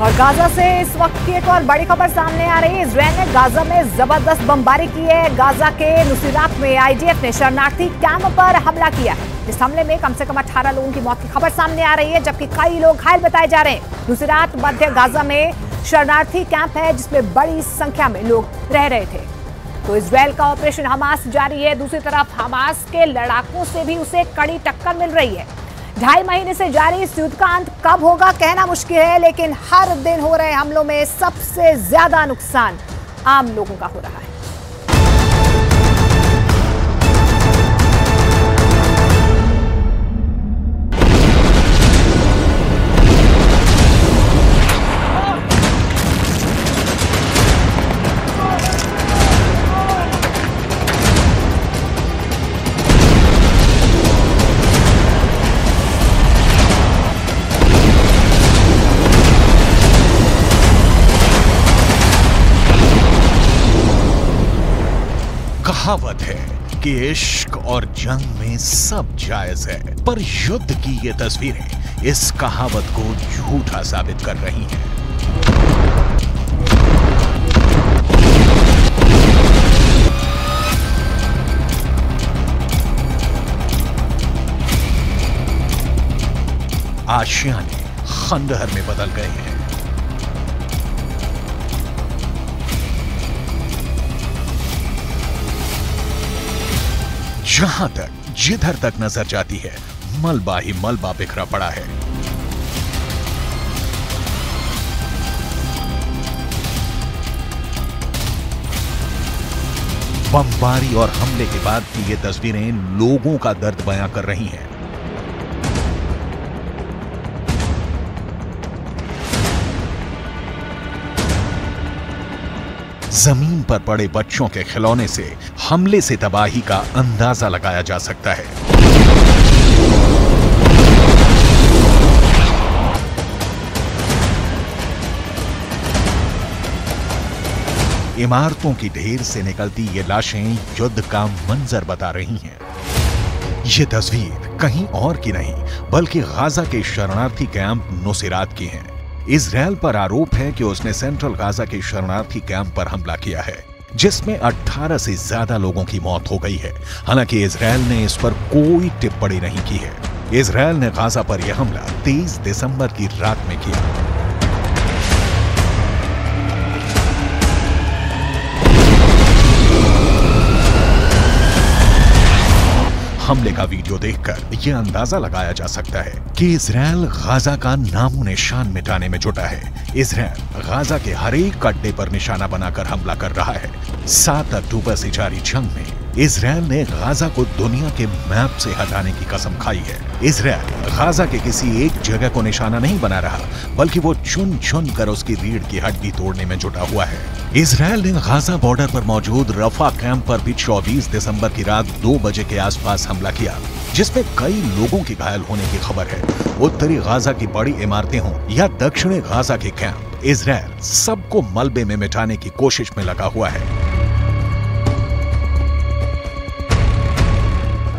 और गाजा से इस वक्त की एक और बड़ी खबर सामने आ रही है। इजरायल ने गाजा में जबरदस्त बमबारी की है। गाजा के नुसीरात में आईडीएफ ने शरणार्थी कैंप पर हमला किया। इस हमले में कम से कम 18 लोगों की मौत की खबर सामने आ रही है, जबकि कई लोग घायल बताए जा रहे हैं। नुसीरात मध्य गाजा में शरणार्थी कैंप है जिसमें बड़ी संख्या में लोग रह रहे थे। तो इजरायल का ऑपरेशन हमास जारी है। दूसरी तरफ हमास के लड़ाकों से भी उसे कड़ी टक्कर मिल रही है। 2.5 महीने से जारी इस युद्ध का अंत कब होगा कहना मुश्किल है, लेकिन हर दिन हो रहे हमलों में सबसे ज्यादा नुकसान आम लोगों का हो रहा है। कहावत है कि इश्क और जंग में सब जायज है, पर युद्ध की ये तस्वीरें इस कहावत को झूठा साबित कर रही हैं। आशियाने खंडहर में बदल गए हैं। जहां तक जिधर तक नजर जाती है मलबा ही मलबा बिखरा पड़ा है। बमबारी और हमले के बाद की ये तस्वीरें लोगों का दर्द बयां कर रही हैं। जमीन पर पड़े बच्चों के खिलौने से हमले से तबाही का अंदाजा लगाया जा सकता है। इमारतों की ढेर से निकलती ये लाशें युद्ध का मंजर बता रही हैं। ये तस्वीर कहीं और की नहीं बल्कि गाजा के शरणार्थी कैंप नुसीरात की है। इजरायल पर आरोप है कि उसने सेंट्रल गाजा के शरणार्थी कैंप पर हमला किया है, जिसमें 18 से ज्यादा लोगों की मौत हो गई है। हालांकि इजरायल ने इस पर कोई टिप्पणी नहीं की है। इजरायल ने गाजा पर यह हमला 23 दिसंबर की रात में किया। हमले का वीडियो देखकर यह अंदाजा लगाया जा सकता है कि इजरायल गाजा का नामो निशान मिटाने में जुटा है। इजरायल गाजा के हर एक अड्डे पर निशाना बनाकर हमला कर रहा है। 7 अक्टूबर से जारी जंग में इजरायल ने गाजा को दुनिया के मैप से हटाने की कसम खाई है। इजरायल गाजा के किसी एक जगह को निशाना नहीं बना रहा, बल्कि वो चुन चुन कर उसकी रीढ़ की हड्डी तोड़ने में जुटा हुआ है। इजरायल ने गाजा बॉर्डर पर मौजूद रफा कैंप पर भी 24 दिसंबर की रात 2 बजे के आसपास हमला किया, जिसमें कई लोगों के घायल होने की खबर है। उत्तरी गाजा की बड़ी इमारतें हों या दक्षिणी गाजा के कैंप, इजरायल सबको मलबे में मिटाने की कोशिश में लगा हुआ है।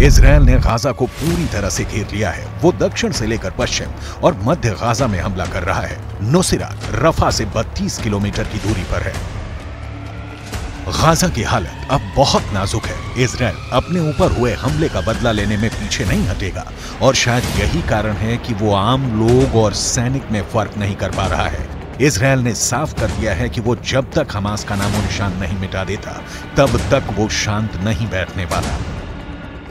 इजरायल ने गाजा को पूरी तरह से घेर लिया है। वो दक्षिण से लेकर पश्चिम और मध्य गाजा में हमला कर रहा है। नुसीरात रफा से 32 किलोमीटर की दूरी पर है। गाजा की हालत अब बहुत नाजुक है। इजरायल अपने ऊपर हुए हमले का बदला लेने में पीछे नहीं हटेगा, और शायद यही कारण है कि वो आम लोग और सैनिक में फर्क नहीं कर पा रहा है। इजरायल ने साफ कर दिया है कि वो जब तक हमास का नामो निशान नहीं मिटा देता तब तक वो शांत नहीं बैठने वाला।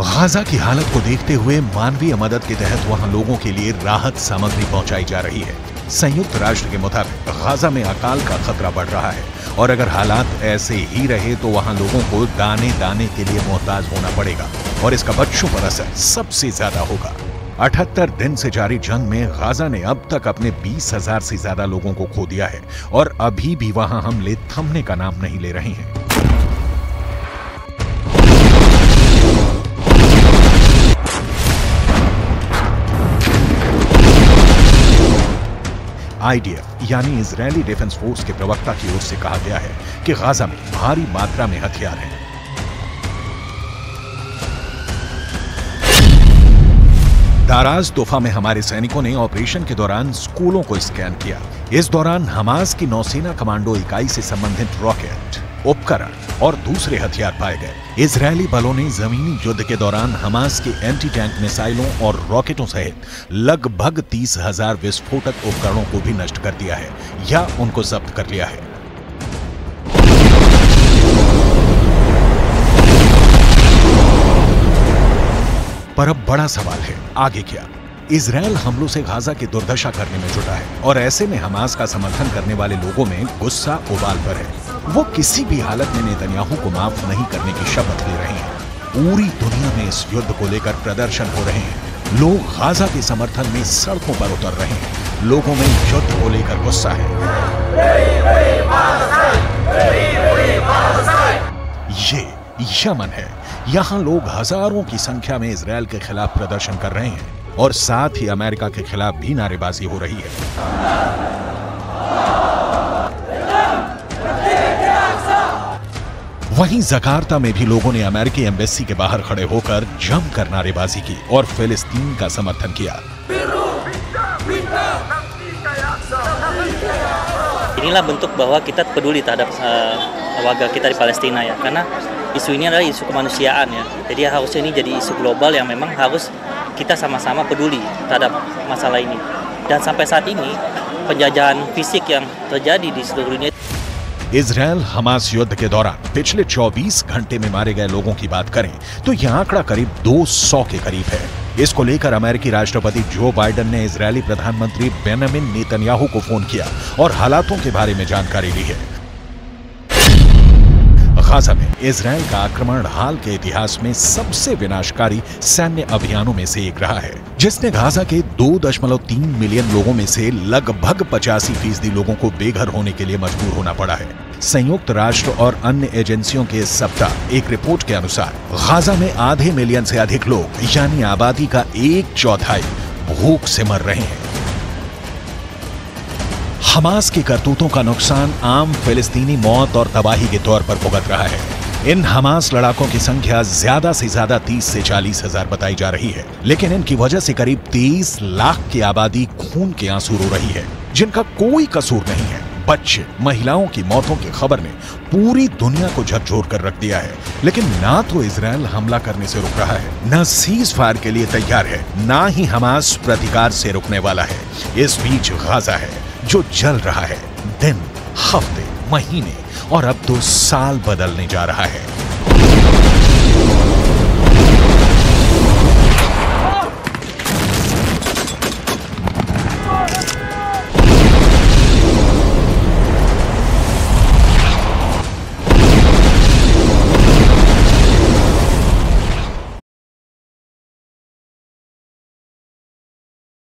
गाजा की हालत को देखते हुए मानवीय मदद के तहत वहां लोगों के लिए राहत सामग्री पहुंचाई जा रही है। संयुक्त राष्ट्र के मुताबिक गाजा में अकाल का खतरा बढ़ रहा है और अगर हालात ऐसे ही रहे तो वहां लोगों को दाने दाने के लिए मोहताज होना पड़ेगा और इसका बच्चों पर असर सबसे ज्यादा होगा। 78 दिन से जारी जंग में गाजा ने अब तक अपने 20,000 से ज्यादा लोगों को खो दिया है और अभी भी वहां हमले थमने का नाम नहीं ले रहे हैं। IDF यानी इजरायली डिफेंस फोर्स के प्रवक्ता की ओर से कहा गया है कि गाजा में भारी मात्रा में हथियार हैं। दाराज तोफा में हमारे सैनिकों ने ऑपरेशन के दौरान स्कूलों को स्कैन किया। इस दौरान हमास की नौसेना कमांडो इकाई से संबंधित रॉकेट, उपकरण और दूसरे हथियार पाए गए। इजरायली बलों ने जमीनी युद्ध के दौरान हमास के एंटी टैंक मिसाइलों और रॉकेटों सहित लगभग 30,000 विस्फोटक उपकरणों को भी नष्ट कर दिया है या उनको जब्त कर लिया है। पर अब बड़ा सवाल है, आगे क्या? इजरायल हमलों से गाजा की दुर्दशा करने में जुटा है और ऐसे में हमास का समर्थन करने वाले लोगों में गुस्सा उबाल पर है। वो किसी भी हालत में नेतन्याहू को माफ नहीं करने की शपथ ले रहे हैं। पूरी दुनिया में इस युद्ध को लेकर प्रदर्शन हो रहे हैं। लोग गाजा के समर्थन में सड़कों पर उतर रहे हैं। लोगों में युद्ध को लेकर गुस्सा है। ये यमन है। यहाँ लोग हजारों की संख्या में इजरायल के खिलाफ प्रदर्शन कर रहे हैं और साथ ही अमेरिका के खिलाफ भी नारेबाजी हो रही है। वहीं जकार्ता में भी लोगों ने अमेरिकी एम्बेसी के बाहर खड़े होकर जमकर नारेबाजी की और फिलिस्तीन का समर्थन किया। Inilah bentuk bahwa kita peduli terhadap warga kita di Palestina ya, karena isu ini adalah isu kemanusiaan ya. Jadi harusnya ini jadi isu global yang memang harus kita sama-sama peduli terhadap masalah ini. Dan sampai saat ini penjajahan fisik yang terjadi di seluruh dunia. Israel Hamas युद्ध के दौरान पिछले 24 घंटे में मारे गए लोगों की बात करें तो यह आंकड़ा करीब 200 के करीब है। इसको लेकर अमेरिकी राष्ट्रपति जो बाइडेन ने इजरायली प्रधानमंत्री बेंजामिन नेतन्याहू को फोन किया और हालातों के बारे में जानकारी ली है। गाजा में इजरायल का आक्रमण हाल के इतिहास में सबसे विनाशकारी सैन्य अभियानों में से एक रहा है, जिसने गाजा के 2.3 मिलियन लोगों में से लगभग 85% लोगों को बेघर होने के लिए मजबूर होना पड़ा है। संयुक्त राष्ट्र और अन्य एजेंसियों के इस सप्ताह एक रिपोर्ट के अनुसार गाजा में आधे मिलियन से अधिक लोग यानी आबादी का 1/4 भूख से मर रहे हैं। हमास की करतूतों का नुकसान आम फिलिस्तीनी मौत और तबाही के तौर पर भुगत रहा है। इन हमास लड़ाकों की संख्या ज्यादा से ज्यादा 30 से 40 हजार बताई जा रही है, लेकिन इनकी वजह से करीब 23 लाख की आबादी खून के आंसू रो रही है, जिनका कोई कसूर नहीं है। बच्चे, महिलाओं की मौतों की खबर ने पूरी दुनिया को झकझोर कर रख दिया है, लेकिन ना तो इजरायल हमला करने से रुक रहा है, न सीज फायर के लिए तैयार है, ना ही हमास प्रतिकार से रुकने वाला है। इस बीच गाजा है जो जल रहा है, दिन, हफ्ते, महीने और अब तो साल बदलने जा रहा है।